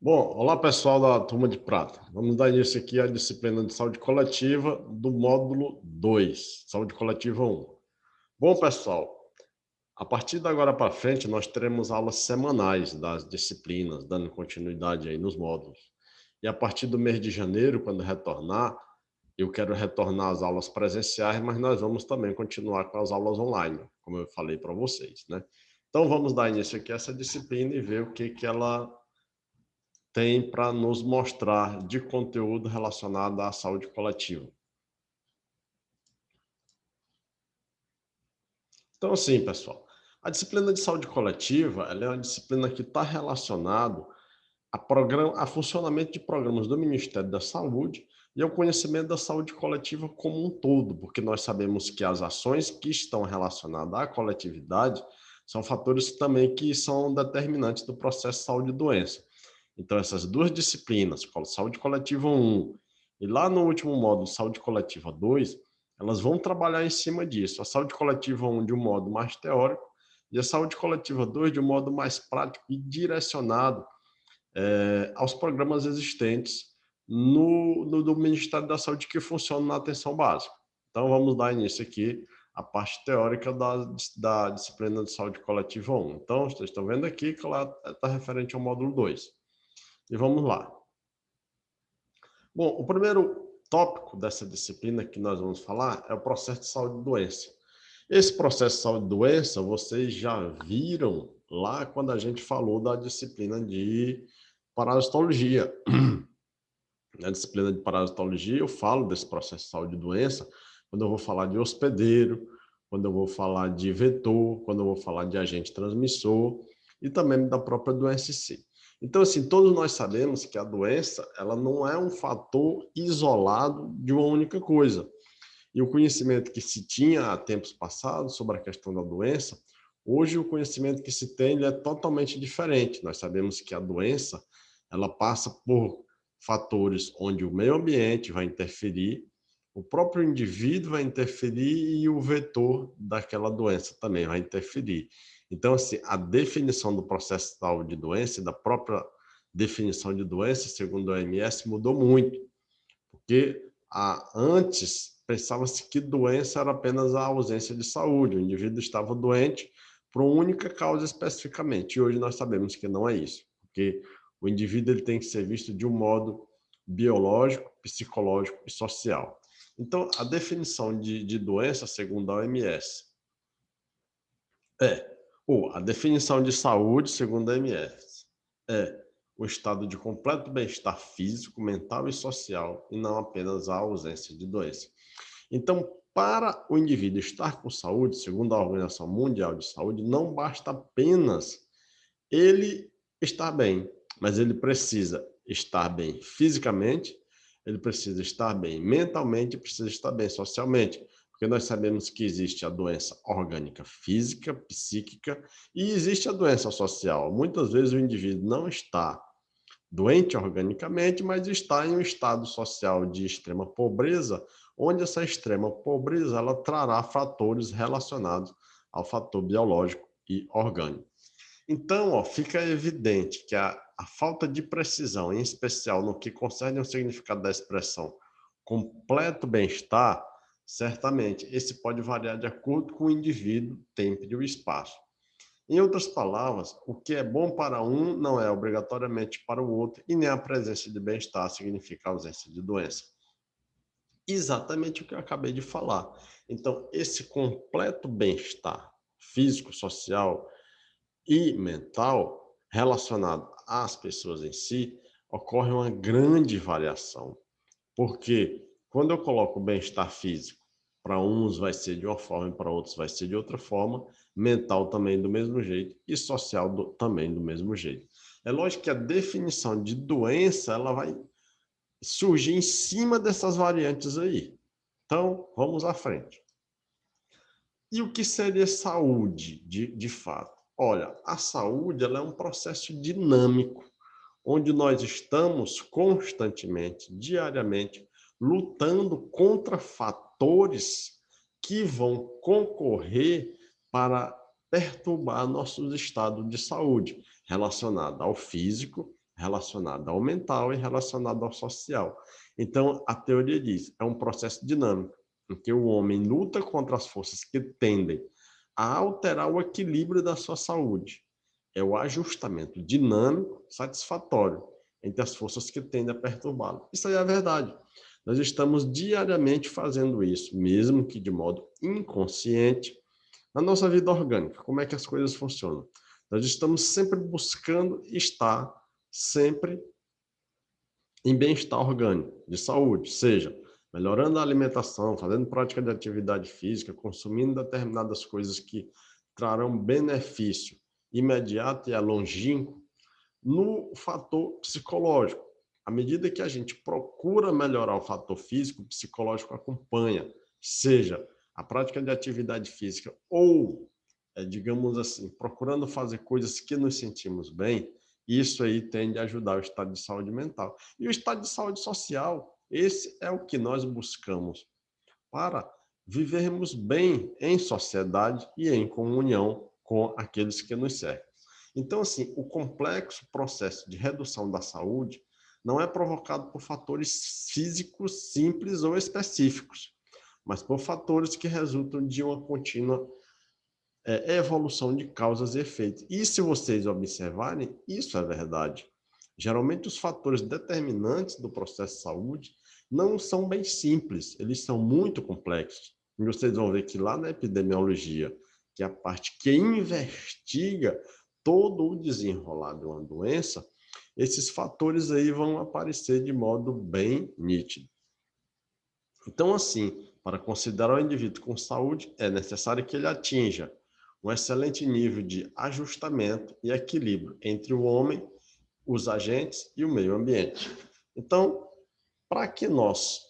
Bom, olá pessoal da Turma de Prata. Vamos dar início aqui à disciplina de saúde coletiva do módulo 2, saúde coletiva 1. Bom, pessoal, a partir de agora para frente nós teremos aulas semanais das disciplinas, dando continuidade aí nos módulos. E a partir do mês de janeiro, quando retornar, eu quero retornar às aulas presenciais, mas nós vamos também continuar com as aulas online, como eu falei para vocês, né? Então vamos dar início aqui a essa disciplina e ver o que ela tem para nos mostrar de conteúdo relacionado à saúde coletiva. Então, assim, pessoal, a disciplina de saúde coletiva, ela é uma disciplina que está relacionada a funcionamento de programas do Ministério da Saúde e ao conhecimento da saúde coletiva como um todo, porque nós sabemos que as ações que estão relacionadas à coletividade são fatores também que são determinantes do processo de saúde e doença. Então, essas duas disciplinas, saúde coletiva 1 e lá no último módulo, saúde coletiva 2, elas vão trabalhar em cima disso. A saúde coletiva 1 de um modo mais teórico e a saúde coletiva 2 de um modo mais prático e direcionado aos programas existentes do Ministério da Saúde que funcionam na atenção básica. Então, vamos dar início aqui à parte teórica da disciplina de saúde coletiva 1. Então, vocês estão vendo aqui que ela está referente ao módulo 2. E vamos lá. Bom, o primeiro tópico dessa disciplina que nós vamos falar é o processo de saúde e doença. Esse processo de saúde e doença, vocês já viram lá quando a gente falou da disciplina de parasitologia. Na disciplina de parasitologia, eu falo desse processo de saúde e doença quando eu vou falar de hospedeiro, quando eu vou falar de vetor, quando eu vou falar de agente transmissor e também da própria doença em si. Então, assim, todos nós sabemos que a doença, ela não é um fator isolado de uma única coisa. E o conhecimento que se tinha há tempos passados sobre a questão da doença, hoje o conhecimento que se tem é totalmente diferente. Nós sabemos que a doença, ela passa por fatores onde o meio ambiente vai interferir, o próprio indivíduo vai interferir e o vetor daquela doença também vai interferir. Então, assim, a definição do processo de saúde de doença e da própria definição de doença, segundo a OMS, mudou muito, porque antes pensava-se que doença era apenas a ausência de saúde, o indivíduo estava doente por uma única causa especificamente, e hoje nós sabemos que não é isso, porque o indivíduo ele tem que ser visto de um modo biológico, psicológico e social. Então, a definição de doença, segundo a OMS, ou a definição de saúde, segundo a OMS, é o estado de completo bem-estar físico, mental e social, e não apenas a ausência de doença. Então, para o indivíduo estar com saúde, segundo a Organização Mundial de Saúde, não basta apenas ele estar bem, mas ele precisa estar bem fisicamente, ele precisa estar bem mentalmente, precisa estar bem socialmente, porque nós sabemos que existe a doença orgânica física, psíquica, e existe a doença social. Muitas vezes o indivíduo não está doente organicamente, mas está em um estado social de extrema pobreza, onde essa extrema pobreza ela trará fatores relacionados ao fator biológico e orgânico. Então, fica evidente que a falta de precisão, em especial no que concerne ao significado da expressão completo bem-estar, certamente esse pode variar de acordo com o indivíduo, tempo e o espaço. Em outras palavras, o que é bom para um não é obrigatoriamente para o outro, e nem a presença de bem-estar significa a ausência de doença. Exatamente o que eu acabei de falar. Então, esse completo bem-estar físico, social e mental relacionado às pessoas em si, ocorre uma grande variação. Porque quando eu coloco o bem-estar físico, para uns vai ser de uma forma e para outros vai ser de outra forma, mental também do mesmo jeito e social também do mesmo jeito. É lógico que a definição de doença ela vai surgir em cima dessas variantes aí. Então, vamos à frente. E o que seria saúde, de fato? Olha, a saúde ela é um processo dinâmico, onde nós estamos constantemente, diariamente, lutando contra fatores que vão concorrer para perturbar nosso estado de saúde, relacionado ao físico, relacionada ao mental e relacionada ao social. Então, a teoria diz, é um processo dinâmico, em que o homem luta contra as forças que tendem a alterar o equilíbrio da sua saúde. É o ajustamento dinâmico satisfatório entre as forças que tendem a perturbá-lo. Isso aí é a verdade. Nós estamos diariamente fazendo isso, mesmo que de modo inconsciente, na nossa vida orgânica. Como é que as coisas funcionam? Nós estamos sempre buscando estar sempre em bem-estar orgânico, de saúde, seja melhorando a alimentação, fazendo prática de atividade física, consumindo determinadas coisas que trarão benefício imediato e longínquo, no fator psicológico. À medida que a gente procura melhorar o fator físico, o psicológico acompanha, seja a prática de atividade física ou, digamos assim, procurando fazer coisas que nos sentimos bem, isso aí tende a ajudar o estado de saúde mental. E o estado de saúde social, esse é o que nós buscamos para vivermos bem em sociedade e em comunhão com aqueles que nos cercam. Então, assim, o complexo processo de redução da saúde não é provocado por fatores físicos simples ou específicos, mas por fatores que resultam de uma contínua evolução de causas e efeitos. E se vocês observarem, isso é verdade. Geralmente, os fatores determinantes do processo de saúde não são bem simples, eles são muito complexos. E vocês vão ver que lá na epidemiologia, que é a parte que investiga todo o desenrolar de uma doença, esses fatores aí vão aparecer de modo bem nítido. Então, assim, para considerar o indivíduo com saúde, é necessário que ele atinja um excelente nível de ajustamento e equilíbrio entre o homem, os agentes e o meio ambiente. Então, para que nós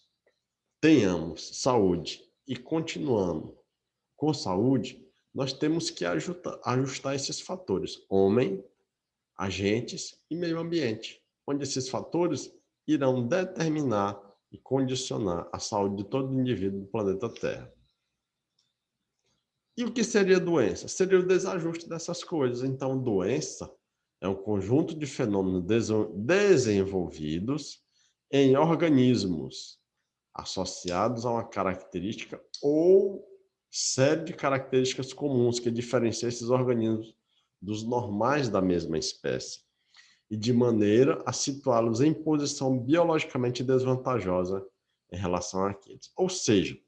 tenhamos saúde e continuamos com saúde, nós temos que ajustar esses fatores, homem, agentes e meio ambiente, onde esses fatores irão determinar e condicionar a saúde de todo indivíduo do planeta Terra. E o que seria doença? Seria o desajuste dessas coisas. Então, doença é um conjunto de fenômenos desenvolvidos em organismos associados a uma característica ou série de características comuns que diferenciam esses organismos dos normais da mesma espécie, e de maneira a situá-los em posição biologicamente desvantajosa em relação àqueles. Ou seja,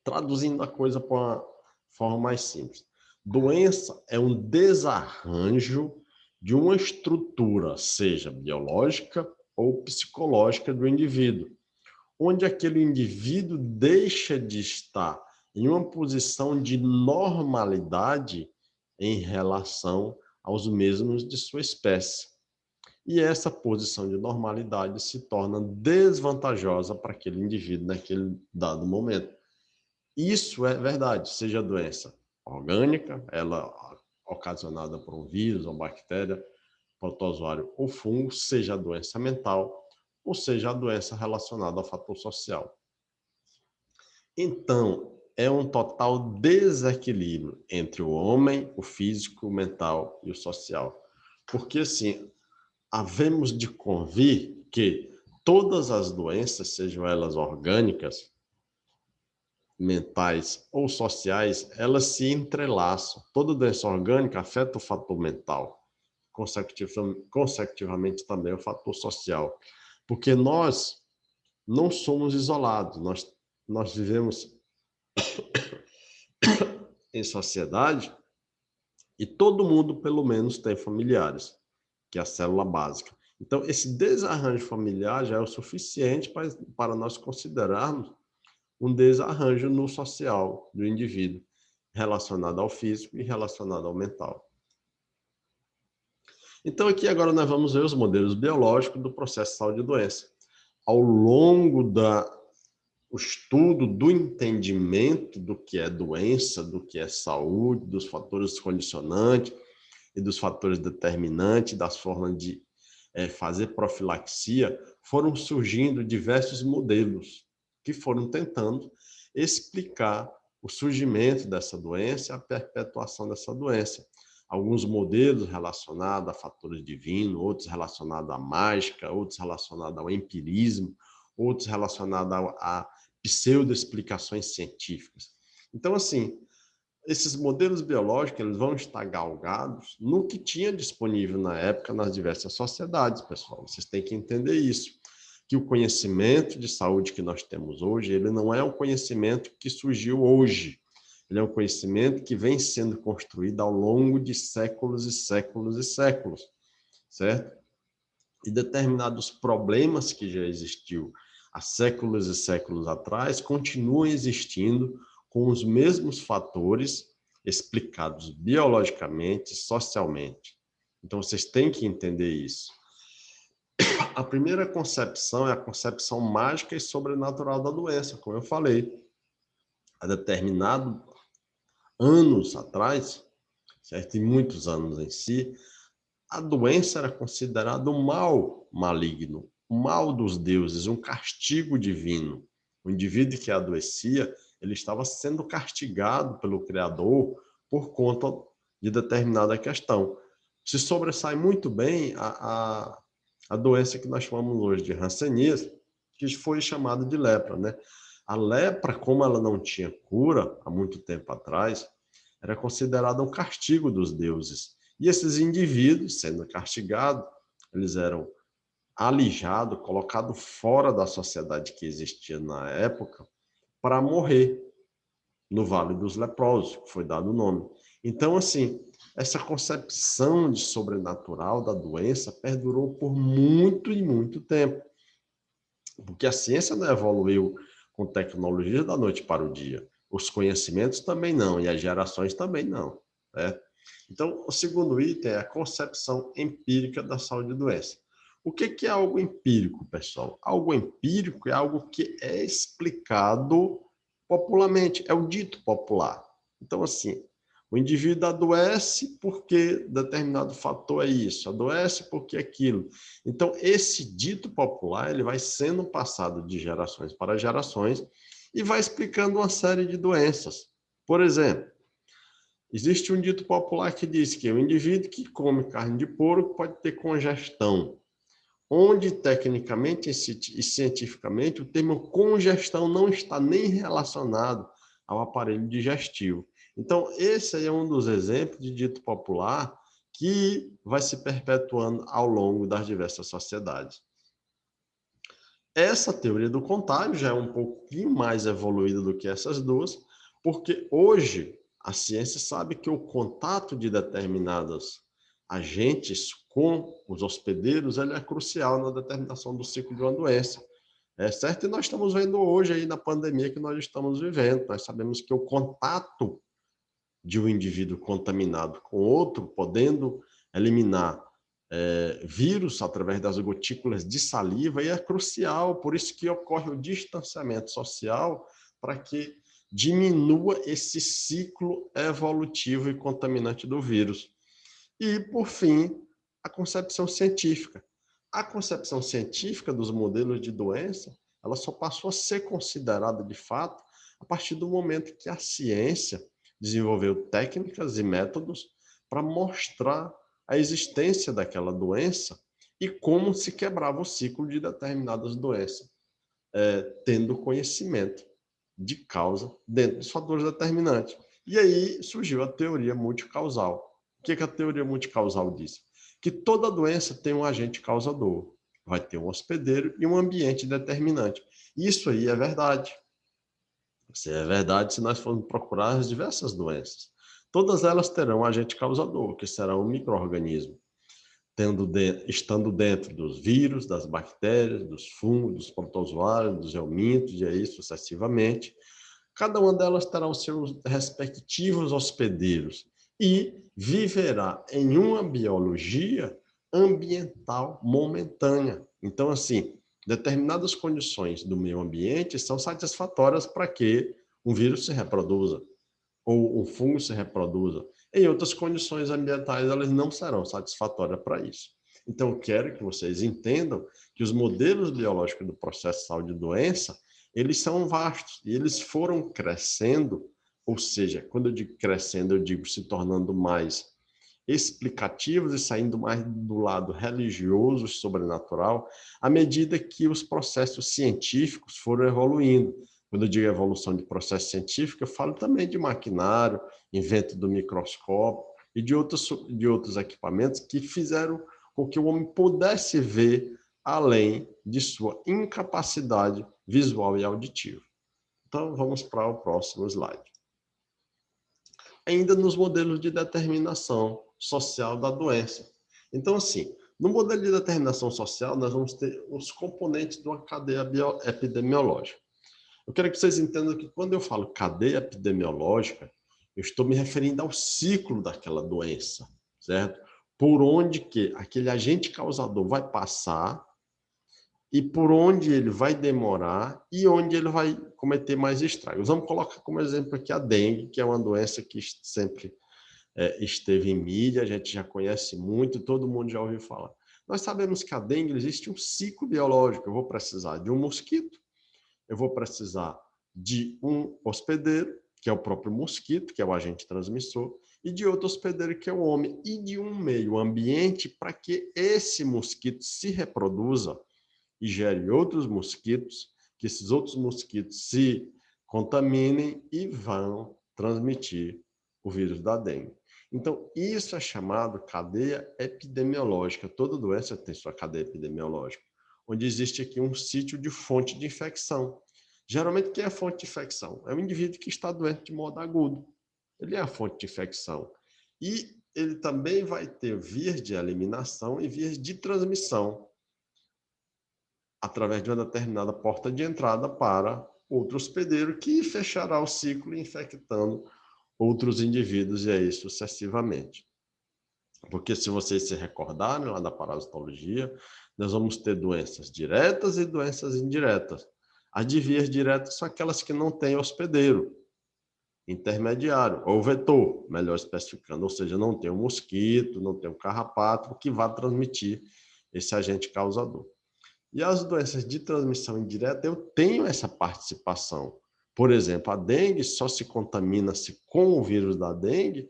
traduzindo a coisa para uma forma mais simples, doença é um desarranjo de uma estrutura, seja biológica ou psicológica do indivíduo, onde aquele indivíduo deixa de estar em uma posição de normalidade em relação aos mesmos de sua espécie. E essa posição de normalidade se torna desvantajosa para aquele indivíduo naquele dado momento. Isso é verdade, seja doença orgânica, ela ocasionada por um vírus ou bactéria, protozoário ou fungo, seja a doença mental, ou seja a doença relacionada ao fator social. Então, é um total desequilíbrio entre o homem, o físico, o mental e o social. Porque, assim, havemos de convir que todas as doenças, sejam elas orgânicas, mentais ou sociais, elas se entrelaçam. Toda doença orgânica afeta o fator mental, consecutivamente também o fator social. Porque nós não somos isolados, nós vivemos em sociedade e todo mundo, pelo menos, tem familiares, que é a célula básica. Então, esse desarranjo familiar já é o suficiente para nós considerarmos um desarranjo no social do indivíduo, relacionado ao físico e relacionado ao mental. Então, aqui agora nós vamos ver os modelos biológicos do processo de saúde e doença. Ao longo o estudo do entendimento do que é doença, do que é saúde, dos fatores condicionantes e dos fatores determinantes, das formas de fazer profilaxia, foram surgindo diversos modelos que foram tentando explicar o surgimento dessa doença e a perpetuação dessa doença. alguns modelos relacionados a fatores divinos, outros relacionados à mágica, outros relacionados ao empirismo, outros relacionados a pseudo-explicações científicas. Então, assim, esses modelos biológicos eles vão estar galgados no que tinha disponível na época nas diversas sociedades, pessoal. Vocês têm que entender isso, que o conhecimento de saúde que nós temos hoje, ele não é um conhecimento que surgiu hoje. Ele é um conhecimento que vem sendo construído ao longo de séculos e séculos e séculos, certo? E determinados problemas que já existiu há séculos e séculos atrás continuam existindo com os mesmos fatores explicados biologicamente, socialmente. Então, vocês têm que entender isso. A primeira concepção é a concepção mágica e sobrenatural da doença, como eu falei. Há determinado anos atrás, certo? E muitos anos em si, a doença era considerada um mal maligno, um mal dos deuses, um castigo divino. O indivíduo que adoecia, ele estava sendo castigado pelo Criador por conta de determinada questão. Se sobressai muito bem a doença que nós chamamos hoje de hanseníase, que foi chamada de lepra, né? A lepra, como ela não tinha cura há muito tempo atrás, era considerada um castigo dos deuses. E esses indivíduos, sendo castigados, eles eram alijados, colocados fora da sociedade que existia na época, para morrer no Vale dos Leprosos, que foi dado o nome. Então, assim, essa concepção de sobrenatural da doença perdurou por muito e muito tempo. Porque a ciência não evoluiu com tecnologia da noite para o dia. Os conhecimentos também não, e as gerações também não. Né? Então, o segundo item é a concepção empírica da saúde e doença. O que é algo empírico, pessoal? Algo empírico é algo que é explicado popularmente, é o dito popular. Então, assim, o indivíduo adoece porque determinado fator é isso, adoece porque aquilo. Então, esse dito popular ele vai sendo passado de gerações para gerações e vai explicando uma série de doenças. Por exemplo, existe um dito popular que diz que o indivíduo que come carne de porco pode ter congestão, onde tecnicamente e cientificamente o termo congestão não está nem relacionado ao aparelho digestivo. Então, esse aí é um dos exemplos de dito popular que vai se perpetuando ao longo das diversas sociedades. Essa teoria do contágio já é um pouquinho mais evoluída do que essas duas, porque hoje a ciência sabe que o contato de determinados agentes com os hospedeiros ele é crucial na determinação do ciclo de uma doença. É certo? E nós estamos vendo hoje aí na pandemia que nós estamos vivendo. Nós sabemos que o contato de um indivíduo contaminado com outro, podendo eliminar vírus através das gotículas de saliva, e é crucial, por isso que ocorre o distanciamento social, para que diminua esse ciclo evolutivo e contaminante do vírus. E, por fim, a concepção científica. A concepção científica dos modelos de doença, ela só passou a ser considerada de fato a partir do momento que a ciência desenvolveu técnicas e métodos para mostrar a existência daquela doença e como se quebrava o ciclo de determinadas doenças, tendo conhecimento de causa dentro dos fatores determinantes. E aí surgiu a teoria multicausal. O que a teoria multicausal diz? Que toda doença tem um agente causador, vai ter um hospedeiro e um ambiente determinante. Isso aí é verdade. Isso é verdade se nós formos procurar as diversas doenças. Todas elas terão um agente causador, que será um micro-organismo, estando dentro dos vírus, das bactérias, dos fungos, dos protozoários, dos helmintos, e aí sucessivamente. Cada uma delas terá os seus respectivos hospedeiros e viverá em uma biologia ambiental momentânea. Então, assim, determinadas condições do meio ambiente são satisfatórias para que um vírus se reproduza ou um fungo se reproduza. Em outras condições ambientais, elas não serão satisfatórias para isso. Então, eu quero que vocês entendam que os modelos biológicos do processo de saúde e doença, eles são vastos e eles foram crescendo, ou seja, quando eu digo crescendo, eu digo se tornando mais explicativos e saindo mais do lado religioso, sobrenatural, à medida que os processos científicos foram evoluindo. Quando eu digo evolução de processo científico, eu falo também de maquinário, invento do microscópio e de outros equipamentos que fizeram com que o homem pudesse ver além de sua incapacidade visual e auditiva. Então, vamos para o próximo slide. Ainda nos modelos de determinação social da doença. Então, assim, no modelo de determinação social, nós vamos ter os componentes de uma cadeia epidemiológica. Eu quero que vocês entendam que quando eu falo cadeia epidemiológica, eu estou me referindo ao ciclo daquela doença, certo? Por onde que aquele agente causador vai passar e por onde ele vai demorar e onde ele vai cometer mais estragos. Vamos colocar como exemplo aqui a dengue, que é uma doença que sempre esteve em mídia, a gente já conhece muito, todo mundo já ouviu falar. Nós sabemos que a dengue existe um ciclo biológico, eu vou precisar de um mosquito, eu vou precisar de um hospedeiro, que é o próprio mosquito, que é o agente transmissor, e de outro hospedeiro, que é o homem, e de um meio ambiente para que esse mosquito se reproduza e gere outros mosquitos, que esses outros mosquitos se contaminem e vão transmitir o vírus da dengue. Então, isso é chamado cadeia epidemiológica. Toda doença tem sua cadeia epidemiológica, onde existe aqui um sítio de fonte de infecção. Geralmente, quem é a fonte de infecção? É o indivíduo que está doente de modo agudo. Ele é a fonte de infecção. E ele também vai ter vias de eliminação e vias de transmissão, através de uma determinada porta de entrada para outro hospedeiro que fechará o ciclo infectando outros indivíduos e aí sucessivamente. Porque se vocês se recordarem lá da parasitologia, nós vamos ter doenças diretas e doenças indiretas. As de vias diretas são aquelas que não têm hospedeiro intermediário, ou vetor, melhor especificando, ou seja, não tem um mosquito, não tem um carrapato que vá transmitir esse agente causador. E as doenças de transmissão indireta, eu tenho essa participação. Por exemplo, a dengue só se contamina-se com o vírus da dengue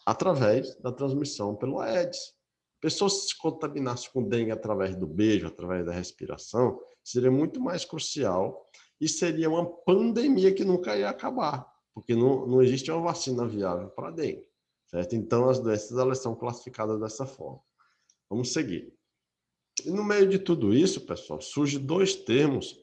através da transmissão pelo Aedes. Pessoas se contaminassem com dengue através do beijo, através da respiração, seria muito mais crucial e seria uma pandemia que nunca ia acabar, porque não existe uma vacina viável para a dengue, certo? Então, as doenças elas são classificadas dessa forma. Vamos seguir. E no meio de tudo isso, pessoal, surgem dois termos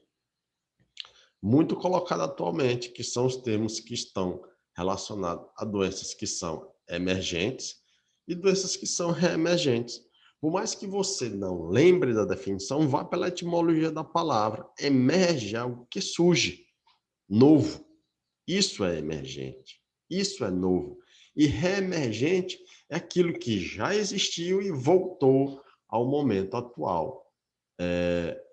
muito colocados atualmente, que são os termos que estão relacionados a doenças que são emergentes e doenças que são reemergentes. Por mais que você não lembre da definição, vá pela etimologia da palavra. Emerge algo que surge, novo. Isso é emergente, isso é novo. E reemergente é aquilo que já existiu e voltou ao momento atual,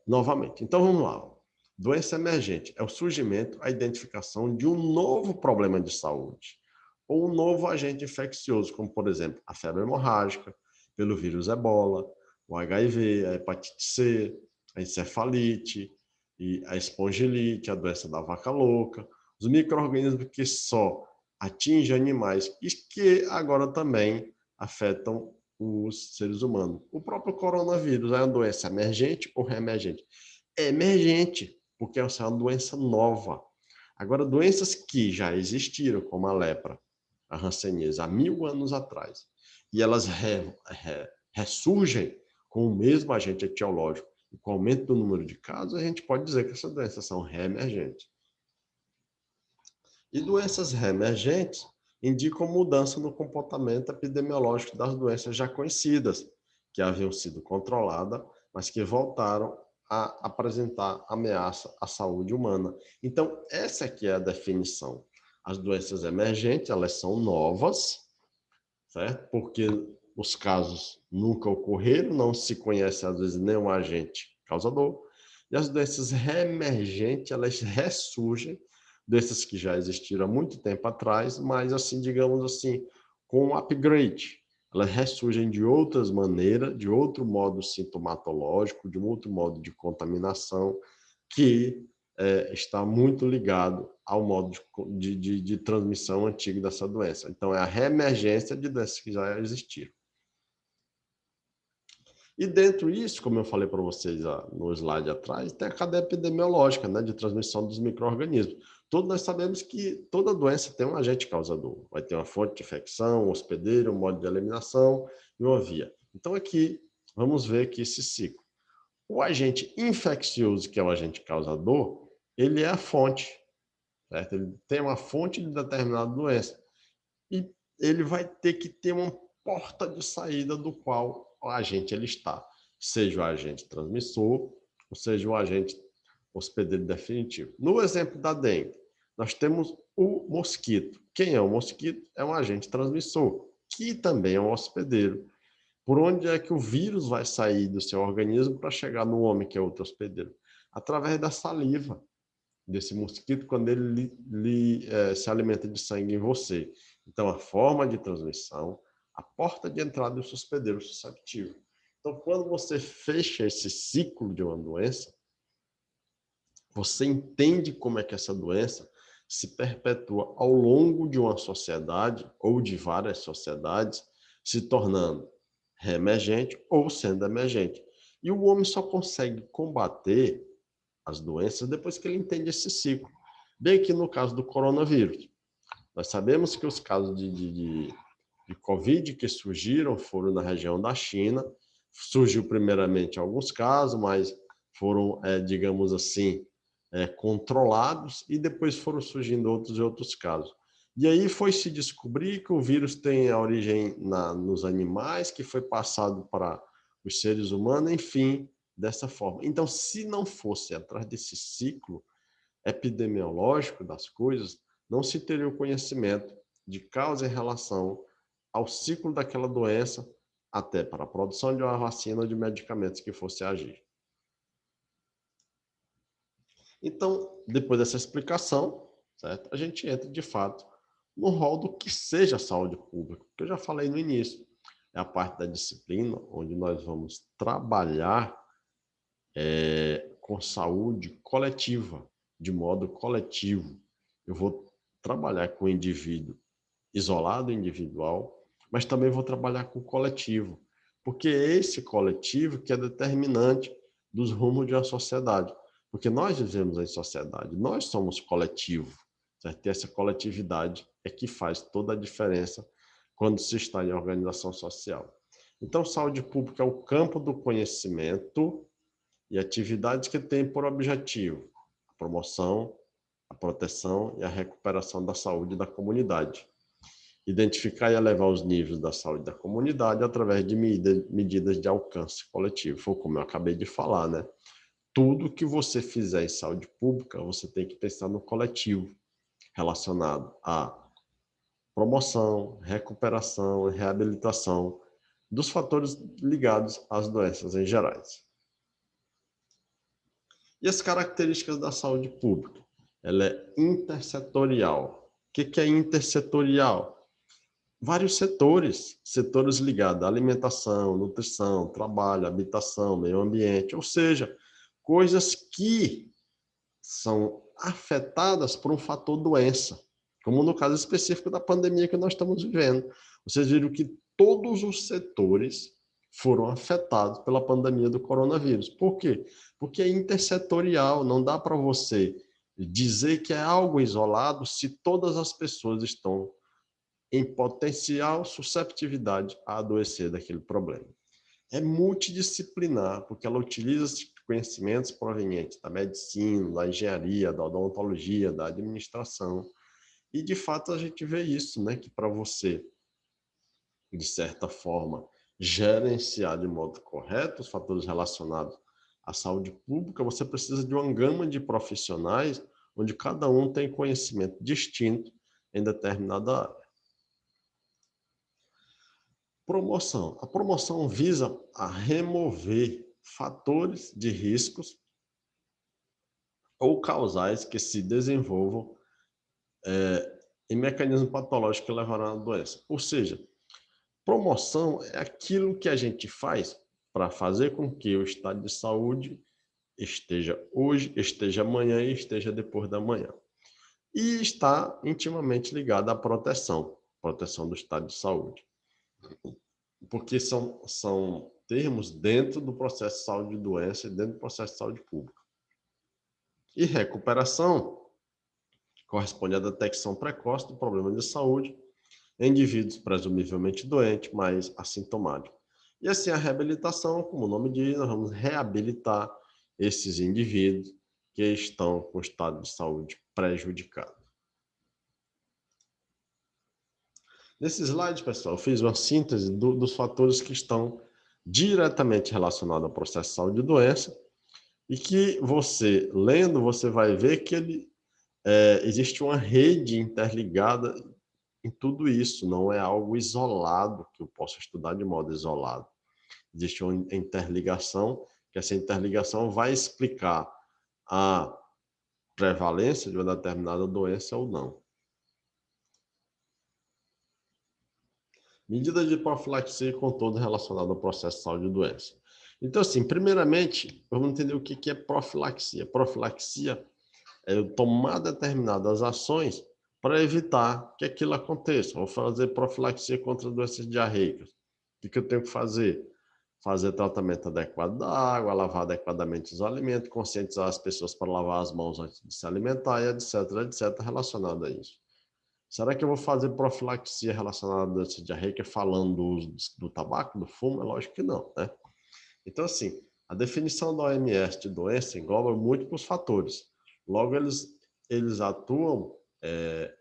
novamente. Então, vamos lá. Doença emergente é o surgimento, a identificação de um novo problema de saúde ou um novo agente infeccioso, como, por exemplo, a febre hemorrágica, pelo vírus ebola, o HIV, a hepatite C, a encefalite, e a espongilite, a doença da vaca louca, os micro-organismos que só atingem animais e que agora também afetam os seres humanos. O próprio coronavírus é uma doença emergente ou reemergente? É emergente, porque é uma doença nova. Agora, doenças que já existiram, como a lepra, a hanseníase, há 1000 anos atrás, e elas ressurgem com o mesmo agente etiológico, e com o aumento do número de casos, a gente pode dizer que essas doenças são reemergentes. E doenças reemergentes indicam mudança no comportamento epidemiológico das doenças já conhecidas, que haviam sido controladas, mas que voltaram a apresentar ameaça à saúde humana. Então, essa aqui é a definição. As doenças emergentes, elas são novas, certo? Porque os casos nunca ocorreram, não se conhece, às vezes, nenhum agente causador. E as doenças reemergentes, elas ressurgem, doenças que já existiram há muito tempo atrás, mas, assim, digamos assim, com um upgrade. Elas ressurgem de outras maneiras, de outro modo sintomatológico, de um outro modo de contaminação, que está muito ligado ao modo de transmissão antigo dessa doença. Então, é a reemergência de doenças que já existiram. E dentro disso, como eu falei para vocês no slide atrás, tem a cadeia epidemiológica, né, de transmissão dos micro-organismos. Todos nós sabemos que toda doença tem um agente causador. Vai ter uma fonte de infecção, um hospedeiro, um modo de eliminação e uma via. Então aqui, vamos ver aqui esse ciclo. O agente infeccioso, que é o agente causador, ele é a fonte, certo? Ele tem uma fonte de determinada doença. E ele vai ter que ter uma porta de saída do qual o agente ele está, seja o agente transmissor, ou seja o agente hospedeiro definitivo. No exemplo da dengue, nós temos o mosquito. Quem é o mosquito? É um agente transmissor, que também é um hospedeiro. Por onde é que o vírus vai sair do seu organismo para chegar no homem, que é outro hospedeiro? Através da saliva desse mosquito, quando ele se alimenta de sangue em você. Então, a forma de transmissão, a porta de entrada do hospedeiro susceptível. Então, quando você fecha esse ciclo de uma doença, você entende como é que essa doença se perpetua ao longo de uma sociedade ou de várias sociedades, se tornando reemergente ou sendo emergente. E o homem só consegue combater as doenças depois que ele entende esse ciclo. Bem aqui no caso do coronavírus. Nós sabemos que os casos de Covid que surgiram foram na região da China. Surgiu primeiramente alguns casos, mas foram, digamos assim, controlados, e depois foram surgindo outros casos. E aí foi se descobrir que o vírus tem a origem nos animais, que foi passado para os seres humanos, enfim, dessa forma. Então, se não fosse atrás desse ciclo epidemiológico das coisas, não se teria o conhecimento de causa em relação ao ciclo daquela doença, até para a produção de uma vacina ou de medicamentos que fosse agir. Então, depois dessa explicação, certo? A gente entra, de fato, no rol do que seja saúde pública, que eu já falei no início. É a parte da disciplina, onde nós vamos trabalhar com saúde coletiva, de modo coletivo. Eu vou trabalhar com o indivíduo isolado, individual, mas também vou trabalhar com o coletivo, porque é esse coletivo que é determinante dos rumos de uma sociedade. Porque nós vivemos em sociedade, nós somos coletivo, certo? E essa coletividade é que faz toda a diferença quando se está em organização social. Então, saúde pública é o campo do conhecimento e atividades que têm por objetivo a promoção, a proteção e a recuperação da saúde da comunidade. Identificar e elevar os níveis da saúde da comunidade através de medidas de alcance coletivo. Foi como eu acabei de falar, né? Tudo que você fizer em saúde pública, você tem que pensar no coletivo, relacionado à promoção, recuperação e reabilitação dos fatores ligados às doenças em gerais. E as características da saúde pública? Ela é intersetorial. O que é intersetorial? Vários setores ligados à alimentação, nutrição, trabalho, habitação, meio ambiente, ou seja, coisas que são afetadas por um fator doença, como no caso específico da pandemia que nós estamos vivendo. Vocês viram que todos os setores foram afetados pela pandemia do coronavírus. Por quê? Porque é intersetorial, não dá para você dizer que é algo isolado se todas as pessoas estão em potencial susceptibilidade a adoecer daquele problema. É multidisciplinar, porque ela utiliza conhecimentos provenientes da medicina, da engenharia, da odontologia, da administração. E, de fato, a gente vê isso, né? Que para você, de certa forma, gerenciar de modo correto os fatores relacionados à saúde pública, você precisa de uma gama de profissionais onde cada um tem conhecimento distinto em determinada área. Promoção. A promoção visa a remover fatores de riscos ou causais que se desenvolvam em mecanismo patológico que levarão à doença. Ou seja, promoção é aquilo que a gente faz para fazer com que o estado de saúde esteja hoje, esteja amanhã e esteja depois da manhã. E está intimamente ligado à proteção do estado de saúde. Porque são termos dentro do processo de saúde e doença e dentro do processo de saúde pública. E recuperação corresponde à detecção precoce do problema de saúde em indivíduos presumivelmente doentes, mas assintomáticos. E assim, a reabilitação, como o nome diz, nós vamos reabilitar esses indivíduos que estão com estado de saúde prejudicado. Nesse slide, pessoal, eu fiz uma síntese dos fatores que estão diretamente relacionados ao processo de saúde e doença, e que você, lendo, você vai ver que existe uma rede interligada em tudo isso, não é algo isolado, que eu possa estudar de modo isolado. Existe uma interligação, que essa interligação vai explicar a prevalência de uma determinada doença ou não. Medidas de profilaxia e controle relacionado ao processo de saúde e doença. Então, assim, primeiramente, vamos entender o que é profilaxia. Profilaxia é eu tomar determinadas ações para evitar que aquilo aconteça. Vou fazer profilaxia contra doenças diarreicas. O que eu tenho que fazer? Fazer tratamento adequado da água, lavar adequadamente os alimentos, conscientizar as pessoas para lavar as mãos antes de se alimentar, e etc, etc, relacionado a isso. Será que eu vou fazer profilaxia relacionada a doença diarreica falando do uso do tabaco, do fumo? É lógico que não, né? Então, assim, a definição da OMS de doença engloba múltiplos fatores. Logo, eles atuam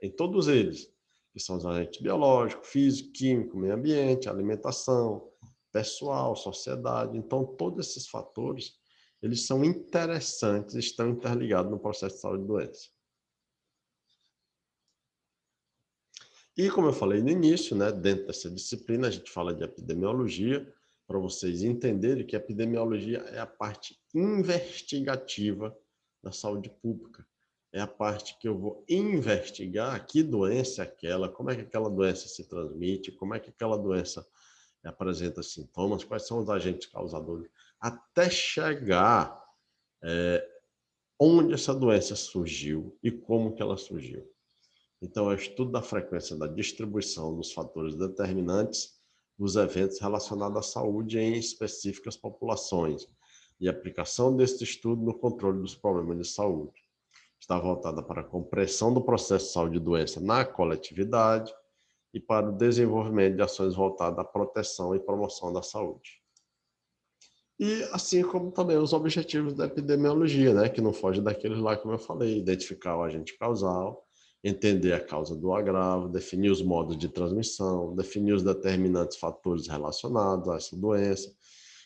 em todos eles, que são os agentes biológicos, físico, químico, meio ambiente, alimentação, pessoal, sociedade. Então, todos esses fatores, eles são interessantes, estão interligados no processo de saúde e doença. E como eu falei no início, né, dentro dessa disciplina, a gente fala de epidemiologia, para vocês entenderem que a epidemiologia é a parte investigativa da saúde pública. É a parte que eu vou investigar que doença é aquela, como é que aquela doença se transmite, como é que aquela doença apresenta sintomas, quais são os agentes causadores, até chegar onde essa doença surgiu e como que ela surgiu. Então, é o estudo da frequência da distribuição dos fatores determinantes dos eventos relacionados à saúde em específicas populações e a aplicação deste estudo no controle dos problemas de saúde. Está voltada para a compreensão do processo de saúde e doença na coletividade e para o desenvolvimento de ações voltadas à proteção e promoção da saúde. E assim como também os objetivos da epidemiologia, né, que não foge daqueles lá, como eu falei, identificar o agente causal, entender a causa do agravo, definir os modos de transmissão, definir os determinantes fatores relacionados a essa doença,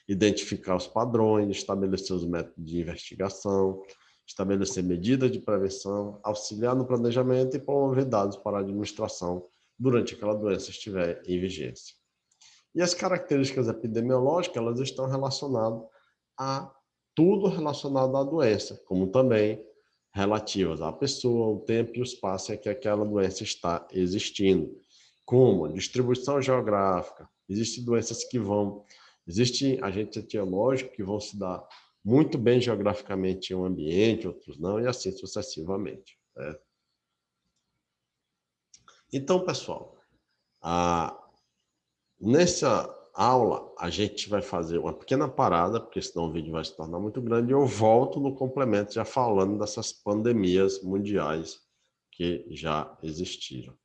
identificar os padrões, estabelecer os métodos de investigação, estabelecer medidas de prevenção, auxiliar no planejamento e promover dados para a administração durante aquela doença estiver em vigência. E as características epidemiológicas, elas estão relacionadas a tudo relacionado à doença, como também relativas à pessoa, o tempo e o espaço em que aquela doença está existindo, como a distribuição geográfica. Existem doenças que existem agentes etiológicos que vão se dar muito bem geograficamente em um ambiente, outros não, e assim sucessivamente. Né? Então, pessoal, nessa aula, a gente vai fazer uma pequena parada, porque senão o vídeo vai se tornar muito grande, e eu volto no complemento já falando dessas pandemias mundiais que já existiram.